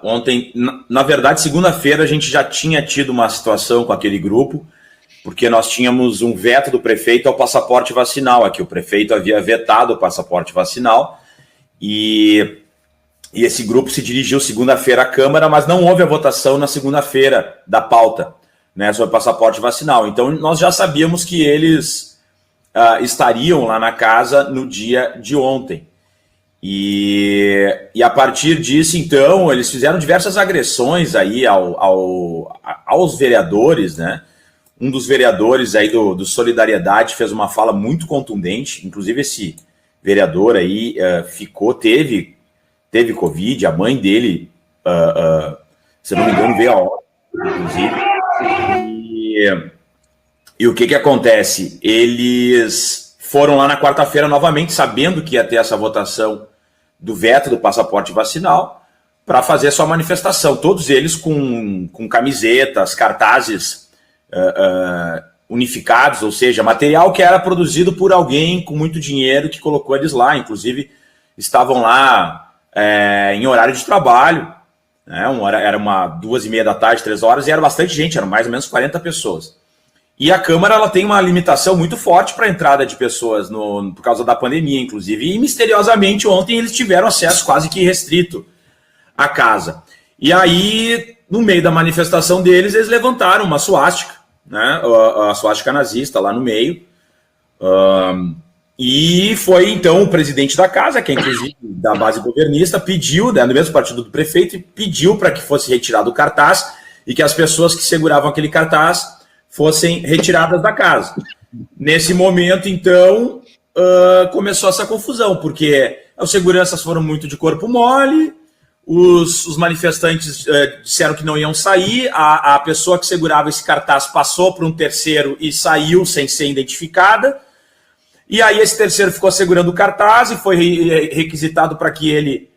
Ontem, na verdade, segunda-feira, a gente já tinha tido uma situação com aquele grupo, porque nós tínhamos um veto do prefeito ao passaporte vacinal aqui. O prefeito havia vetado o passaporte vacinal e esse grupo se dirigiu segunda-feira à Câmara, mas não houve a votação na segunda-feira da pauta, né, sobre passaporte vacinal. Então, nós já sabíamos que eles estariam lá na casa no dia de ontem. E a partir disso, então, eles fizeram diversas agressões aí aos vereadores, né? Um dos vereadores aí do Solidariedade fez uma fala muito contundente, inclusive esse vereador aí teve Covid, a mãe dele, se não me engano, veio a óbito, inclusive. E o que acontece? Eles foram lá na quarta-feira novamente, sabendo que ia ter essa votação do veto do passaporte vacinal, para fazer sua manifestação. Todos eles com camisetas, cartazes unificados, ou seja, material que era produzido por alguém com muito dinheiro que colocou eles lá. Inclusive, estavam lá em horário de trabalho, né? Era 2:30 da tarde, 3 horas, e era bastante gente, eram mais ou menos 40 pessoas. E a Câmara ela tem uma limitação muito forte para a entrada de pessoas por causa da pandemia, inclusive. E, misteriosamente, ontem eles tiveram acesso quase que restrito à casa. E aí, no meio da manifestação deles, eles levantaram uma suástica, né? A suástica nazista lá no meio. E foi, então, o presidente da casa, que é, inclusive, da base governista, pediu, né, no mesmo partido do prefeito, pediu para que fosse retirado o cartaz e que as pessoas que seguravam aquele cartaz fossem retiradas da casa. Nesse momento, então, começou essa confusão, porque os seguranças foram muito de corpo mole, os manifestantes disseram que não iam sair, a pessoa que segurava esse cartaz passou para um terceiro e saiu sem ser identificada, e aí esse terceiro ficou segurando o cartaz e foi requisitado para que ele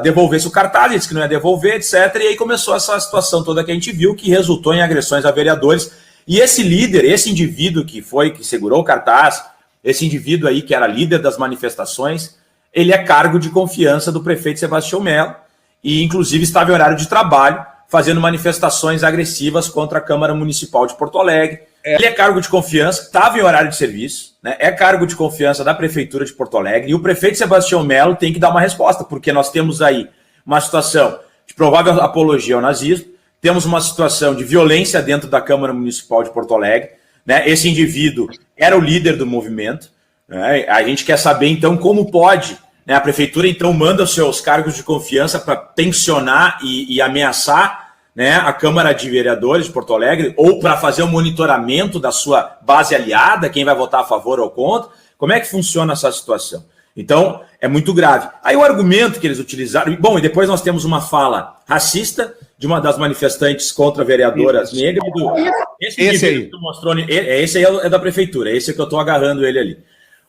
devolvesse o cartaz, ele disse que não ia devolver, etc. E aí começou essa situação toda que a gente viu, que resultou em agressões a vereadores. E esse líder, esse indivíduo que segurou o cartaz, esse indivíduo aí que era líder das manifestações, ele é cargo de confiança do prefeito Sebastião Melo e, inclusive, estava em horário de trabalho, fazendo manifestações agressivas contra a Câmara Municipal de Porto Alegre. Ele é cargo de confiança, estava em horário de serviço, né? É cargo de confiança da Prefeitura de Porto Alegre, e o prefeito Sebastião Melo tem que dar uma resposta, porque nós temos aí uma situação de provável apologia ao nazismo, temos uma situação de violência dentro da Câmara Municipal de Porto Alegre, né? Esse indivíduo era o líder do movimento, né? A gente quer saber, então, como pode, né? A Prefeitura, então, manda os seus cargos de confiança para tensionar e ameaçar, né, a Câmara de Vereadores de Porto Alegre, ou para fazer o monitoramento da sua base aliada, quem vai votar a favor ou contra. Como é que funciona essa situação? Então, é muito grave. Aí o argumento que eles utilizaram... Bom, e depois nós temos uma fala racista de uma das manifestantes contra vereadoras negras. Esse aí. Que tu mostrou, esse aí é da Prefeitura, esse é que eu estou agarrando ele ali.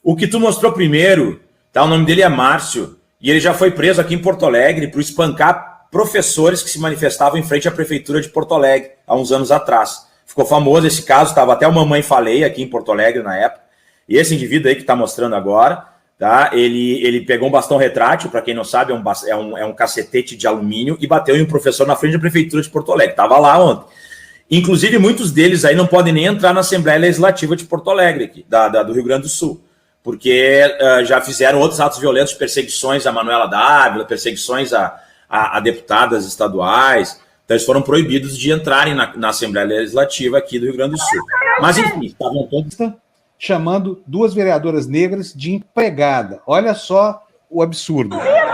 O que tu mostrou primeiro, tá, o nome dele é Márcio, e ele já foi preso aqui em Porto Alegre por espancar professores que se manifestavam em frente à Prefeitura de Porto Alegre, há uns anos atrás. Ficou famoso esse caso, estava até o Mamãe Falei aqui em Porto Alegre na época. E esse indivíduo aí que está mostrando agora, tá? Ele pegou um bastão retrátil, para quem não sabe, é um cacetete de alumínio, e bateu em um professor na frente da Prefeitura de Porto Alegre. Estava lá ontem. Inclusive, muitos deles aí não podem nem entrar na Assembleia Legislativa de Porto Alegre, aqui, do Rio Grande do Sul, porque já fizeram outros atos violentos, perseguições a Manuela Dávila, perseguições a deputadas estaduais. Então eles foram proibidos de entrarem na Assembleia Legislativa aqui do Rio Grande do Sul. Mas, enfim, estavam todos... chamando 2 vereadoras negras de empregada. Olha só o absurdo. Fui eleita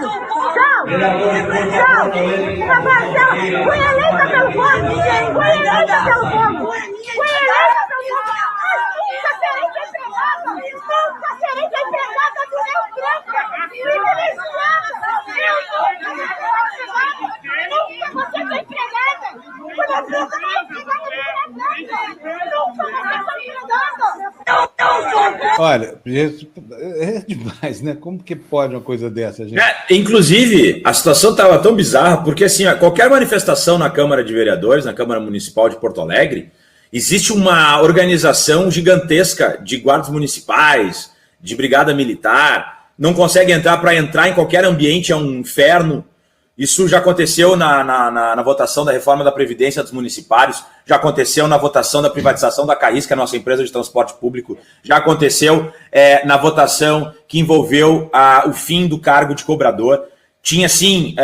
pelo povo! Fui eleita pelo povo! Fui eleita pelo povo! Nunca serei empregada! Nunca serei empregada do meu branca! Privilegiada! Eu nunca vou ser empregada! Quando eu nunca vou ser empregada! Nunca vou ser empregada! Olha, é demais, né? Como que pode uma coisa dessa, gente? Inclusive, a situação estava tão bizarra, porque assim, qualquer manifestação na Câmara de Vereadores, na Câmara Municipal de Porto Alegre, Existe uma organização gigantesca de guardas municipais, de brigada militar, não consegue entrar, para entrar em qualquer ambiente é um inferno. Isso já aconteceu na votação da reforma da Previdência dos municipários, já aconteceu na votação da privatização da Carris, que é a nossa empresa de transporte público, já aconteceu na votação que envolveu o fim do cargo de cobrador. Tinha, sim,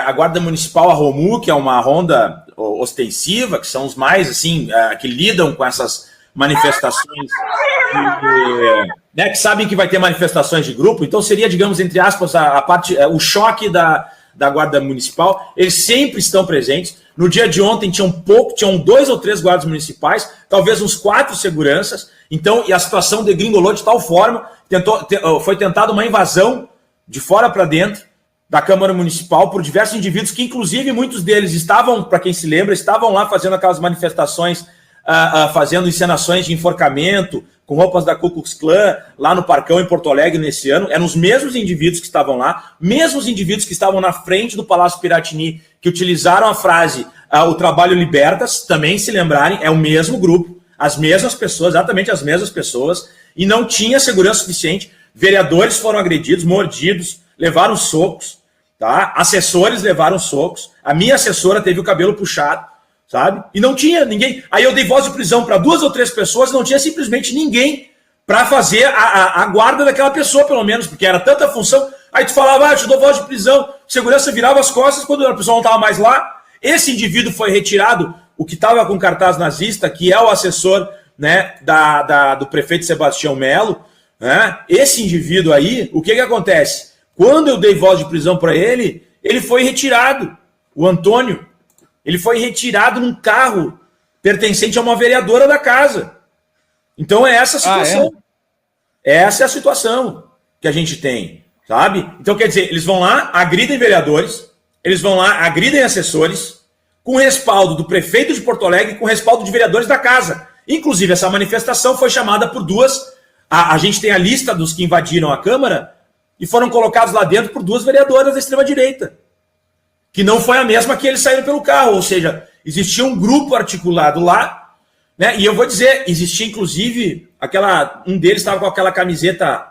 a Guarda Municipal, a ROMU, que é uma ronda ostensiva, que são os mais, assim, que lidam com essas manifestações, que sabem que vai ter manifestações de grupo. Então seria, digamos, entre aspas, a parte, o choque da Guarda Municipal. Eles sempre estão presentes. No dia de ontem tinham 2 ou 3 guardas municipais, talvez uns 4 seguranças. Então, e a situação degringolou de tal forma, foi tentada uma invasão de fora para dentro da Câmara Municipal por diversos indivíduos que, inclusive, muitos deles estavam, para quem se lembra, estavam lá fazendo aquelas manifestações, fazendo encenações de enforcamento, com roupas da Ku Klux Klan, lá no Parcão, em Porto Alegre, nesse ano. Eram os mesmos indivíduos que estavam lá, mesmos indivíduos que estavam na frente do Palácio Piratini, que utilizaram a frase o trabalho libertas, também se lembrarem, é o mesmo grupo, as mesmas pessoas, exatamente as mesmas pessoas, e não tinha segurança suficiente. Vereadores foram agredidos, mordidos, levaram socos, tá? Assessores levaram socos, a minha assessora teve o cabelo puxado, sabe? E não tinha ninguém. Aí eu dei voz de prisão para 2 ou 3 pessoas, não tinha simplesmente ninguém para fazer a guarda daquela pessoa, pelo menos, porque era tanta função. Aí tu falava, eu te dou voz de prisão, segurança virava as costas quando a pessoa não estava mais lá. Esse indivíduo foi retirado, o que estava com cartaz nazista, que é o assessor, né, do prefeito Sebastião Melo, né? Esse indivíduo aí, o que acontece? Quando eu dei voz de prisão para ele, ele foi retirado, o Antônio. Ele foi retirado num carro pertencente a uma vereadora da casa. Então é essa a situação. Essa é a situação que a gente tem, sabe? Então, quer dizer, eles vão lá, agridem vereadores, eles vão lá, agridem assessores, com respaldo do prefeito de Porto Alegre, com respaldo de vereadores da casa. Inclusive, essa manifestação foi chamada por 2. A gente tem a lista dos que invadiram a Câmara e foram colocados lá dentro por 2 vereadoras da extrema-direita, que não foi a mesma que eles saíram pelo carro. Ou seja, existia um grupo articulado lá, né? E eu vou dizer, existia inclusive um deles estava com aquela camiseta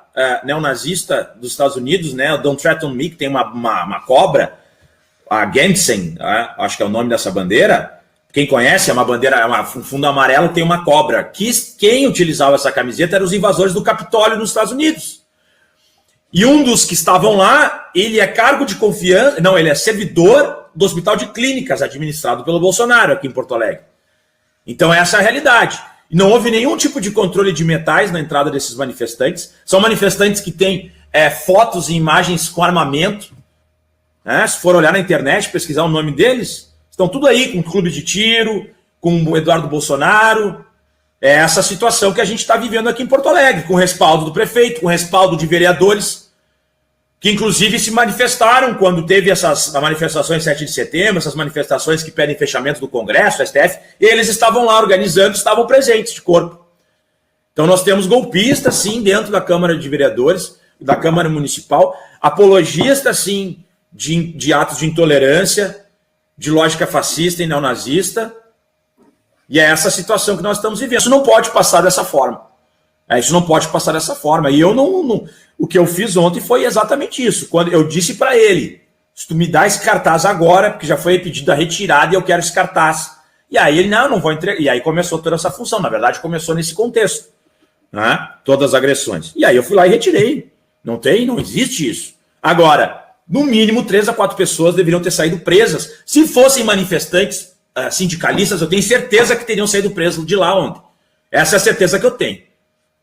neonazista dos Estados Unidos, né? Don't Threaten Me, que tem uma cobra, a Gensen, acho que é o nome dessa bandeira. Quem conhece, é uma bandeira, um fundo amarelo, tem uma cobra. Quem utilizava essa camiseta eram os invasores do Capitólio nos Estados Unidos. E um dos que estavam lá, ele é cargo de confiança, não, ele é servidor do Hospital de Clínicas, administrado pelo Bolsonaro aqui em Porto Alegre. Então essa é a realidade. Não houve nenhum tipo de controle de metais na entrada desses manifestantes. São manifestantes que têm fotos e imagens com armamento. Né? Se for olhar na internet, pesquisar o nome deles, estão tudo aí, com clube de tiro, com o Eduardo Bolsonaro. É essa situação que a gente está vivendo aqui em Porto Alegre, com respaldo do prefeito, com respaldo de vereadores, que inclusive se manifestaram quando teve essas manifestações 7 de setembro, essas manifestações que pedem fechamento do Congresso, do STF, e eles estavam lá organizando, estavam presentes de corpo. Então nós temos golpistas, sim, dentro da Câmara de Vereadores, da Câmara Municipal, apologistas, sim, de atos de intolerância, de lógica fascista e neonazista, e é essa situação que nós estamos vivendo. Isso não pode passar dessa forma. Isso não pode passar dessa forma. E eu não... O que eu fiz ontem foi exatamente isso. Quando eu disse para ele, se tu me dá esse cartaz agora, porque já foi pedido a retirada e eu quero esse cartaz. E aí ele, não vou entregar. E aí começou toda essa função. Na verdade, começou nesse contexto. Né? Todas as agressões. E aí eu fui lá e retirei. Não existe isso. Agora, no mínimo 3 a 4 pessoas deveriam ter saído presas. Se fossem manifestantes sindicalistas, eu tenho certeza que teriam saído presos de lá ontem. Essa é a certeza que eu tenho.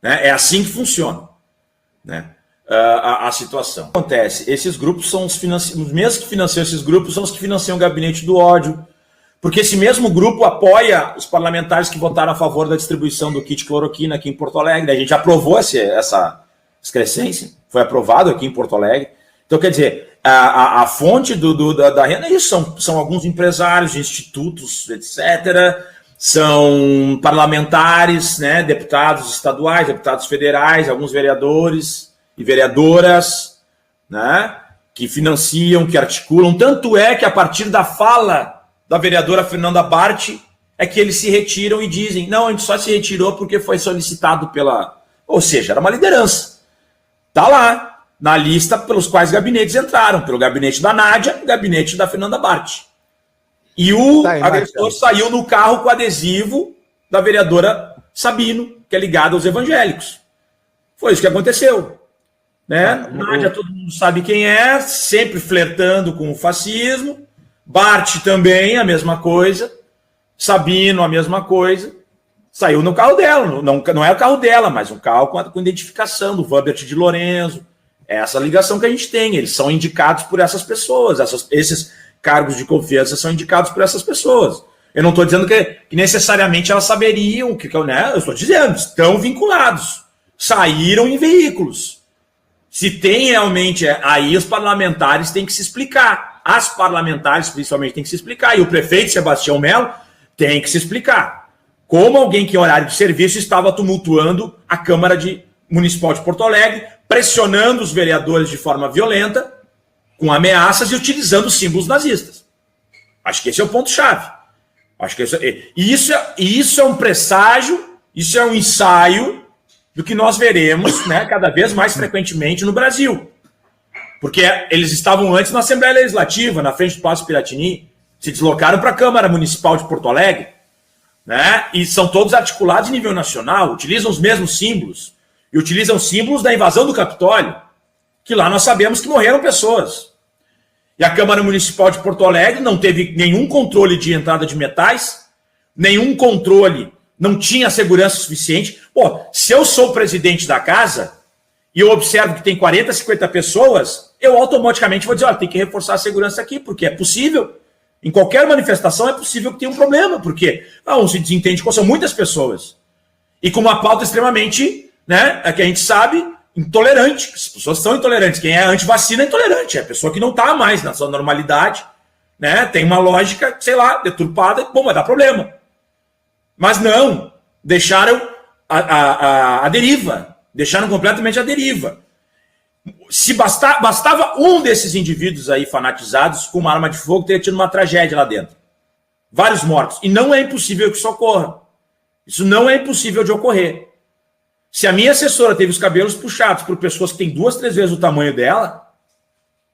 Né? É assim que funciona, né? A situação. O que acontece? Esses grupos são os mesmos que financiam esses grupos, são os que financiam o gabinete do ódio, porque esse mesmo grupo apoia os parlamentares que votaram a favor da distribuição do kit cloroquina aqui em Porto Alegre. A gente aprovou essa excrescência, foi aprovado aqui em Porto Alegre. Então, quer dizer, a fonte da renda é isso, são alguns empresários, institutos, etc., são parlamentares, né, deputados estaduais, deputados federais, alguns vereadores e vereadoras, né, que financiam, que articulam. Tanto é que a partir da fala da vereadora Fernanda Bart, é que eles se retiram e dizem, não, a gente só se retirou porque foi solicitado pela... Ou seja, era uma liderança. Está lá, na lista pelos quais gabinetes entraram, pelo gabinete da Nádia e gabinete da Fernanda Bart. E o agressor saiu no carro com adesivo da vereadora Sabino, que é ligada aos evangélicos. Foi isso que aconteceu. Né? Nádia, todo mundo sabe quem é, sempre flertando com o fascismo. Bart também, a mesma coisa. Sabino, a mesma coisa. Saiu no carro dela. Não é o carro dela, mas um carro com identificação do Vambert de Lorenzo. É essa ligação que a gente tem. Eles são indicados por essas pessoas. Esses cargos de confiança são indicados por essas pessoas. Eu não estou dizendo que necessariamente elas saberiam, né? Eu estou dizendo, estão vinculados. Saíram em veículos. Se tem realmente, aí os parlamentares têm que se explicar. As parlamentares, principalmente, têm que se explicar. E o prefeito Sebastião Melo tem que se explicar. Como alguém que em horário de serviço estava tumultuando a Câmara Municipal de Porto Alegre, pressionando os vereadores de forma violenta, com ameaças e utilizando símbolos nazistas. Acho que esse é o ponto-chave. Acho que isso é um presságio, isso é um ensaio do que nós veremos, né, cada vez mais frequentemente no Brasil. Porque eles estavam antes na Assembleia Legislativa, na frente do Palácio Piratini, se deslocaram para a Câmara Municipal de Porto Alegre, né, e são todos articulados em nível nacional, utilizam os mesmos símbolos, e utilizam símbolos da invasão do Capitólio, que lá nós sabemos que morreram pessoas. E a Câmara Municipal de Porto Alegre não teve nenhum controle de entrada de metais, nenhum controle, não tinha segurança suficiente. Pô, se eu sou o presidente da casa e eu observo que tem 40, 50 pessoas, eu automaticamente vou dizer, olha, tem que reforçar a segurança aqui, porque é possível. Em qualquer manifestação é possível que tenha um problema, porque se desentende com são muitas pessoas. E com uma pauta extremamente, né, que a gente sabe, intolerante. As pessoas são intolerantes. Quem é anti-vacina é intolerante. É a pessoa que não está mais na sua normalidade, né, tem uma lógica, sei lá, deturpada, bom, vai dar problema. Mas não, deixaram a deriva, deixaram completamente a deriva. Se bastava um desses indivíduos aí fanatizados com uma arma de fogo, teria tido uma tragédia lá dentro. Vários mortos. E não é impossível que isso ocorra. Isso não é impossível de ocorrer. Se a minha assessora teve os cabelos puxados por pessoas que têm 2, 3 vezes o tamanho dela,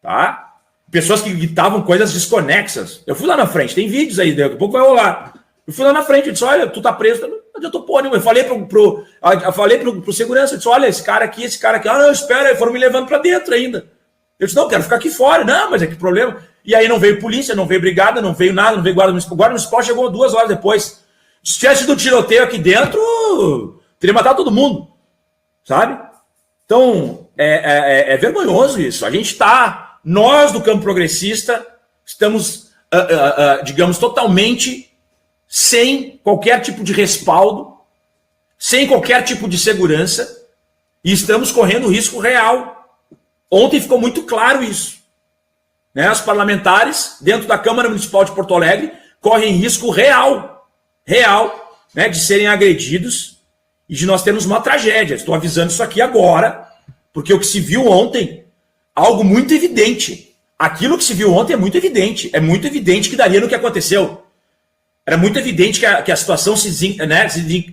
tá? Pessoas que gritavam coisas desconexas. Eu fui lá na frente, tem vídeos aí, daqui a pouco vai rolar. Eu fui lá na frente, eu disse, olha, tu tá preso, não adiantou porra nenhuma. Eu falei pro segurança, eu disse, olha, esse cara aqui, não, espera, foram me levando pra dentro ainda. Eu disse, não, quero ficar aqui fora. Não, mas é que problema. E aí não veio polícia, não veio brigada, não veio nada, não veio guarda municipal. O guarda municipal chegou 2 horas depois. Se tivesse tido tiroteio aqui dentro, teria matado todo mundo, sabe? Então, é vergonhoso isso. A gente nós do campo progressista, estamos, digamos, totalmente sem qualquer tipo de respaldo, sem qualquer tipo de segurança, e estamos correndo risco real. Ontem ficou muito claro isso. Né? Os parlamentares, dentro da Câmara Municipal de Porto Alegre, correm risco real, né, de serem agredidos e de nós termos uma tragédia. Estou avisando isso aqui agora, porque o que se viu ontem, algo muito evidente. Aquilo que se viu ontem é muito evidente. É muito evidente que daria no que aconteceu. Era muito evidente que a situação se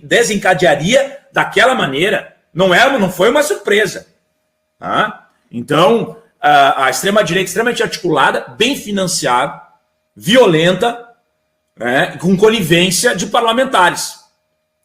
desencadearia daquela maneira. Não foi uma surpresa. Tá? Então, a extrema-direita extremamente articulada, bem financiada, violenta, né, com conivência de parlamentares.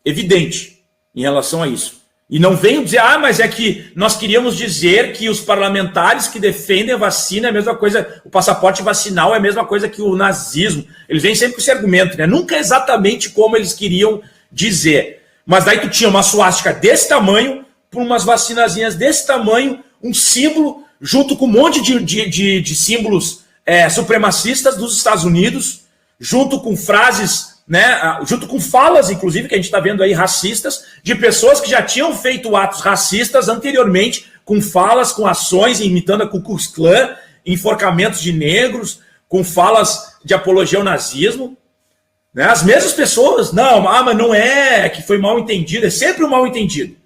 Evidente em relação a isso. E não venham dizer, mas é que nós queríamos dizer que os parlamentares que defendem a vacina é a mesma coisa, o passaporte vacinal é a mesma coisa que o nazismo. Eles vêm sempre com esse argumento, né? Nunca exatamente como eles queriam dizer. Mas daí tu tinha uma suástica desse tamanho, por umas vacinazinhas desse tamanho, um símbolo, junto com um monte de símbolos supremacistas dos Estados Unidos, junto com frases, né, junto com falas, inclusive, que a gente está vendo aí, racistas, de pessoas que já tinham feito atos racistas anteriormente, com falas, com ações, imitando a Ku Klux Klan, enforcamentos de negros, com falas de apologia ao nazismo. Né? As mesmas pessoas, mas não é que foi mal entendido, é sempre um mal entendido.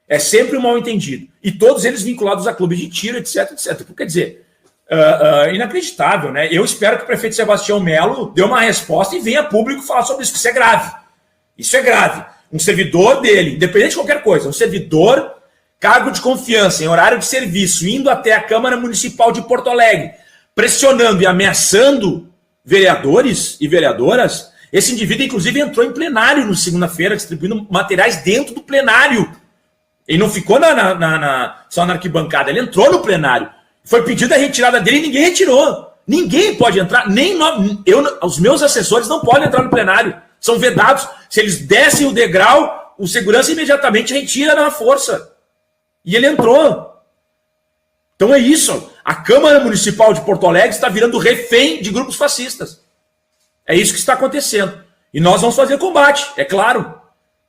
É sempre um mal entendido. E todos eles vinculados a clubes de tiro, etc, etc. Quer dizer, inacreditável, né? Eu espero que o prefeito Sebastião Melo dê uma resposta e venha a público falar sobre isso, que isso é grave. Isso é grave. Um servidor dele, independente de qualquer coisa, um servidor, cargo de confiança, em horário de serviço, indo até a Câmara Municipal de Porto Alegre, pressionando e ameaçando vereadores e vereadoras. Esse indivíduo, inclusive, entrou em plenário no segunda-feira, distribuindo materiais dentro do plenário. Ele não ficou só na arquibancada, ele entrou no plenário. Foi pedida a retirada dele e ninguém retirou. Ninguém pode entrar, os meus assessores não podem entrar no plenário. São vedados. Se eles descem o degrau, o segurança imediatamente retira na força. E ele entrou. Então é isso. A Câmara Municipal de Porto Alegre está virando refém de grupos fascistas. É isso que está acontecendo. E nós vamos fazer combate, é claro.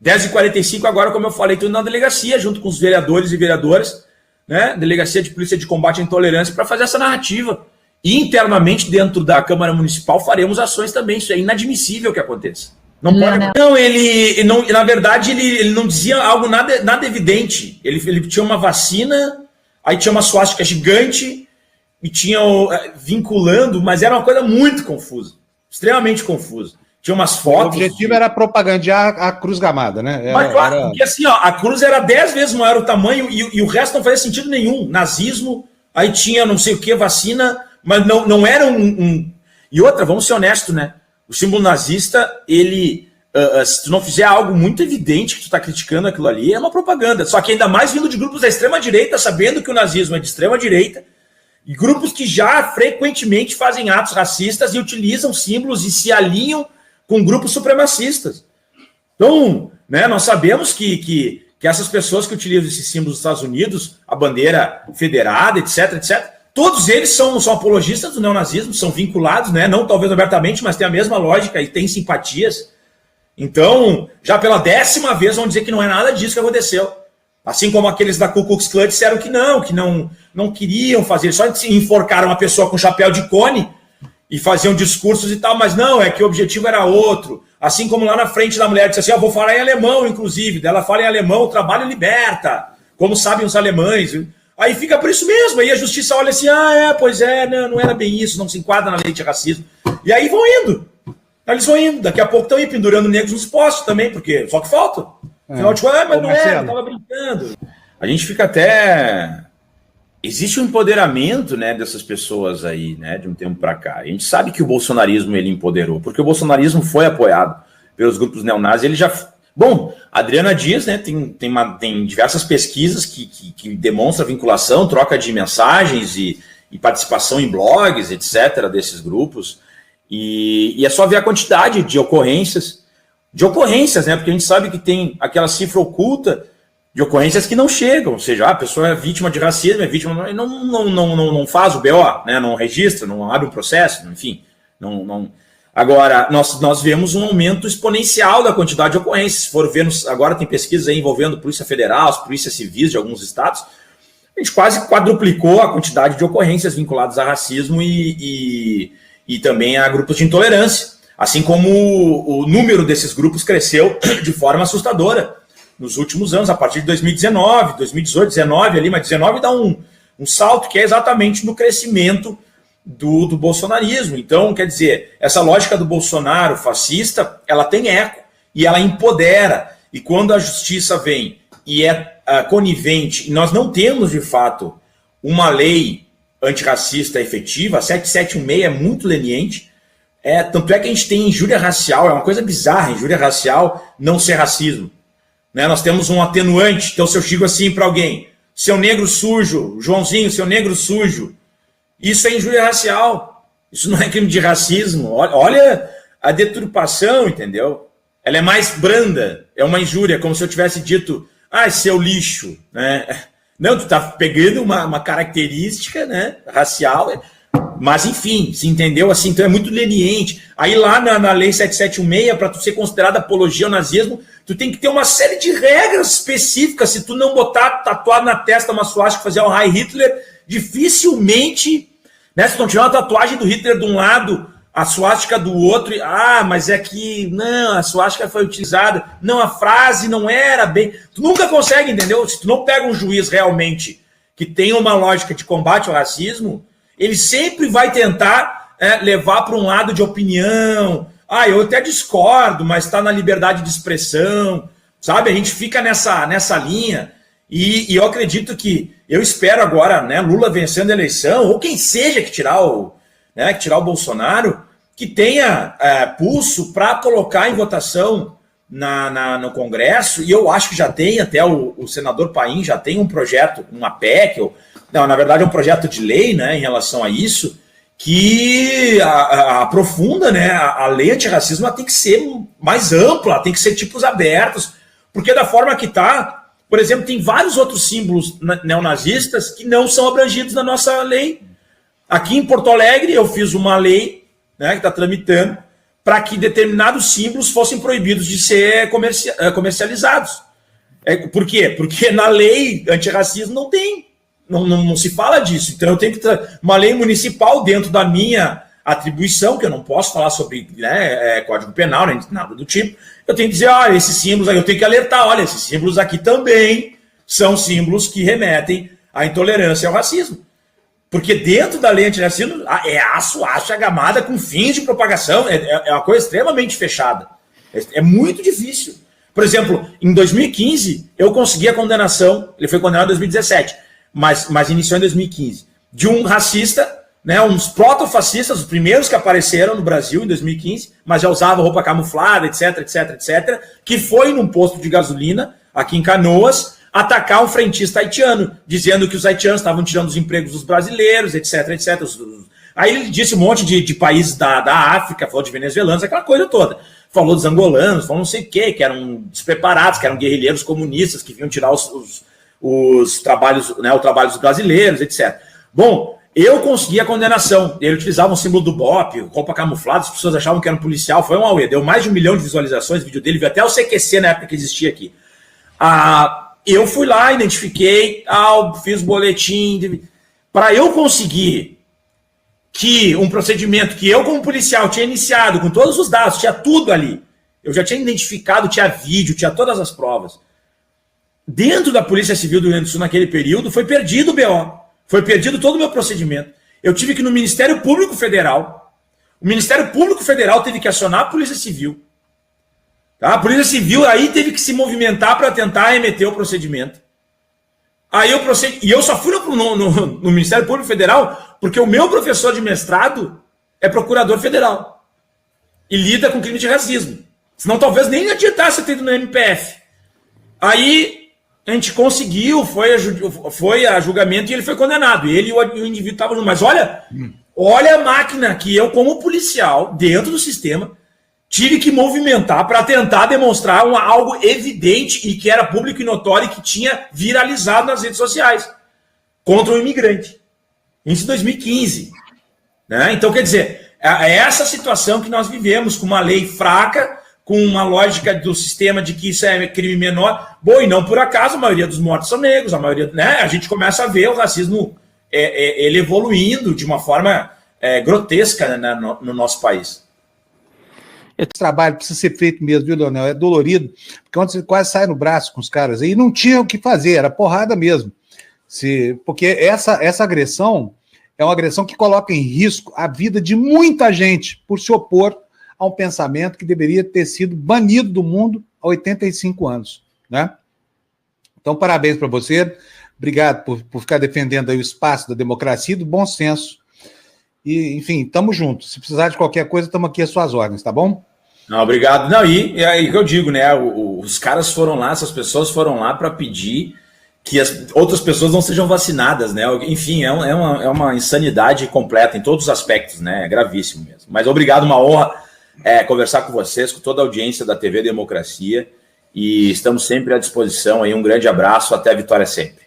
10h45 agora, como eu falei, estou indo na delegacia, junto com os vereadores e vereadoras, né? Delegacia de Polícia de Combate à Intolerância, para fazer essa narrativa. E internamente, dentro da Câmara Municipal, faremos ações também. Isso é inadmissível que aconteça. Não pode. Não, ele não, na verdade, ele não dizia algo nada evidente. Ele tinha uma vacina, aí tinha uma suástica gigante, e tinha vinculando, mas era uma coisa muito confusa. Extremamente confusa. Tinha umas fotos. O objetivo era propagandear a Cruz Gamada, né? Mas claro, porque assim, ó, a cruz era 10 vezes maior o tamanho e o resto não fazia sentido nenhum. Nazismo, aí tinha não sei o que, vacina, mas não era E outra, vamos ser honestos, né? O símbolo nazista, ele, se tu não fizer algo muito evidente que tu está criticando aquilo ali, é uma propaganda. Só que ainda mais vindo de grupos da extrema-direita, sabendo que o nazismo é de extrema-direita, e grupos que já frequentemente fazem atos racistas e utilizam símbolos e se alinham com grupos supremacistas. Então, né, nós sabemos que essas pessoas que utilizam esses símbolos dos Estados Unidos, a bandeira federada, etc., todos eles são apologistas do neonazismo, são vinculados, né, não talvez abertamente, mas tem a mesma lógica e tem simpatias. Então, já pela 10ª vez vão dizer que não é nada disso que aconteceu. Assim como aqueles da Ku Klux Klan disseram que não queriam fazer, só enforcaram uma pessoa com chapéu de cone e faziam discursos e tal, mas não, é que o objetivo era outro. Assim como lá na frente da mulher disse assim, vou falar em alemão, inclusive. Daí ela fala em alemão, o trabalho liberta, como sabem os alemães. Aí fica por isso mesmo, aí a justiça olha assim, pois é, não era bem isso, não se enquadra na lei de racismo. E aí vão indo. Eles vão indo, daqui a pouco estão pendurando negros nos postos também, porque só que falta. Afinal de contas, mas não era, eu tava brincando. A gente fica até... Existe um empoderamento, né, dessas pessoas aí, né, de um tempo para cá. A gente sabe que o bolsonarismo ele empoderou, porque o bolsonarismo foi apoiado pelos grupos neonazis. Ele já... Bom, a Adriana Dias, né, tem diversas pesquisas que demonstram vinculação, troca de mensagens e participação em blogs, etc., desses grupos. E é só ver a quantidade de ocorrências, né, porque a gente sabe que tem aquela cifra oculta de ocorrências que não chegam, ou seja, a pessoa é vítima de racismo, é vítima, não faz o BO, né, não registra, não abre um processo, enfim. Agora, nós vemos um aumento exponencial da quantidade de ocorrências. Se for ver, agora tem pesquisas aí envolvendo Polícia Federal, as polícias civis de alguns estados, a gente quase quadruplicou a quantidade de ocorrências vinculadas a racismo e também a grupos de intolerância, assim como o número desses grupos cresceu de forma assustadora nos últimos anos, a partir de 2019, 2018, 2019 ali, mas 2019 dá um salto que é exatamente no crescimento do bolsonarismo. Então, quer dizer, essa lógica do Bolsonaro fascista, ela tem eco e ela empodera. E quando a justiça vem e é conivente, e nós não temos, de fato, uma lei antirracista efetiva, a 7716 é muito leniente, tanto é que a gente tem injúria racial, é uma coisa bizarra, injúria racial não ser racismo. Né, nós temos um atenuante, então se eu chego assim para alguém, seu negro sujo, Joãozinho, seu negro sujo, isso é injúria racial, isso não é crime de racismo. Olha a deturpação, entendeu? Ela é mais branda, é uma injúria, como se eu tivesse dito, seu lixo, né? Não, tu tá pegando uma característica, né, racial, mas enfim, se entendeu assim, então é muito leniente. Aí lá na lei 7716, para tu ser considerado apologia ao nazismo, tu tem que ter uma série de regras específicas. Se tu não botar tatuado na testa uma suástica, fazer um Heil Hitler, dificilmente, né, se tu não tiver uma tatuagem do Hitler de um lado, a suástica do outro, mas é que, não, a suástica foi utilizada, não, a frase não era bem... Tu nunca consegue, entendeu? Se tu não pega um juiz realmente que tem uma lógica de combate ao racismo, ele sempre vai tentar levar para um lado de opinião. Eu até discordo, mas está na liberdade de expressão, sabe? A gente fica nessa linha e eu acredito que, eu espero agora, né, Lula vencendo a eleição, ou quem seja que tirar o Bolsonaro, que tenha pulso para colocar em votação no Congresso, e eu acho que já tem, até o senador Paim já tem um projeto, uma PEC, na verdade é um projeto de lei, né, em relação a isso, que aprofunda, né, a lei antirracismo, ela tem que ser mais ampla, tem que ser tipos abertos, porque da forma que está, por exemplo, tem vários outros símbolos neonazistas que não são abrangidos na nossa lei. Aqui em Porto Alegre eu fiz uma lei, né, que está tramitando, para que determinados símbolos fossem proibidos de ser comercializados. Por quê? Porque na lei antirracismo não tem, não se fala disso. Então eu tenho que ter uma lei municipal dentro da minha atribuição, que eu não posso falar sobre, né, Código Penal, nem nada do tipo. Eu tenho que dizer, olha, esses símbolos aí, eu tenho que alertar, olha, esses símbolos aqui também são símbolos que remetem à intolerância e ao racismo. Porque dentro da lei antirracismo é a gamada com fins de propagação, é uma coisa extremamente fechada. É muito difícil. Por exemplo, em 2015, eu consegui a condenação, ele foi condenado em 2017, mas iniciou em 2015, de um racista, né, uns protofascistas, os primeiros que apareceram no Brasil em 2015, mas já usavam roupa camuflada, etc, etc, etc, que foi num posto de gasolina, aqui em Canoas, atacar um frentista haitiano, dizendo que os haitianos estavam tirando os empregos dos brasileiros, etc, etc. Aí ele disse um monte de países da África, falou de venezuelanos, aquela coisa toda. Falou dos angolanos, falou não sei o quê, que eram despreparados, que eram guerrilheiros comunistas, que vinham tirar os trabalhos, né, o trabalho dos brasileiros, etc. Bom, eu consegui a condenação. Ele utilizava um símbolo do BOP, roupa camuflada, as pessoas achavam que era um policial, foi um auê. Deu mais de 1 milhão de visualizações o vídeo dele, viu até o CQC na época que existia aqui. Eu fui lá, identifiquei, fiz boletim. Para eu conseguir que um procedimento que eu, como policial, tinha iniciado com todos os dados, tinha tudo ali, eu já tinha identificado, tinha vídeo, tinha todas as provas. Dentro da Polícia Civil do Rio Grande do Sul, naquele período, foi perdido o BO. Foi perdido todo o meu procedimento. Eu tive que ir no Ministério Público Federal. O Ministério Público Federal teve que acionar a Polícia Civil. Tá? A Polícia Civil aí teve que se movimentar para tentar remeter o procedimento. Aí eu só fui no Ministério Público Federal porque o meu professor de mestrado é procurador federal e lida com crime de racismo. Senão talvez nem adiantasse ter ido no MPF. Aí a gente conseguiu, foi a julgamento e ele foi condenado. Ele e o indivíduo estavam juntos. Mas olha a máquina que eu, como policial, dentro do sistema, tive que movimentar para tentar demonstrar algo evidente e que era público e notório e que tinha viralizado nas redes sociais contra um imigrante. Isso em 2015. Né? Então, quer dizer, é essa situação que nós vivemos, com uma lei fraca, com uma lógica do sistema de que isso é crime menor. Bom, e não por acaso, a maioria dos mortos são negros, né? A gente começa a ver o racismo ele evoluindo de uma forma grotesca, né, no nosso país. Esse trabalho precisa ser feito mesmo, viu, Leonel? É dolorido, porque ontem você quase sai no braço com os caras aí, não tinha o que fazer, era porrada mesmo. Porque essa agressão é uma agressão que coloca em risco a vida de muita gente por se opor a um pensamento que deveria ter sido banido do mundo há 85 anos, né? Então, parabéns para você, obrigado por ficar defendendo aí o espaço da democracia e do bom senso. E, enfim, estamos juntos. Se precisar de qualquer coisa, estamos aqui às suas ordens, tá bom? Não, obrigado. Não, e aí que eu digo, né? Os caras foram lá, essas pessoas foram lá para pedir que as outras pessoas não sejam vacinadas, né? Enfim, é uma insanidade completa em todos os aspectos, né? É gravíssimo mesmo. Mas obrigado, uma honra conversar com vocês, com toda a audiência da TV Democracia, e estamos sempre à disposição aí. Um grande abraço, até a vitória sempre.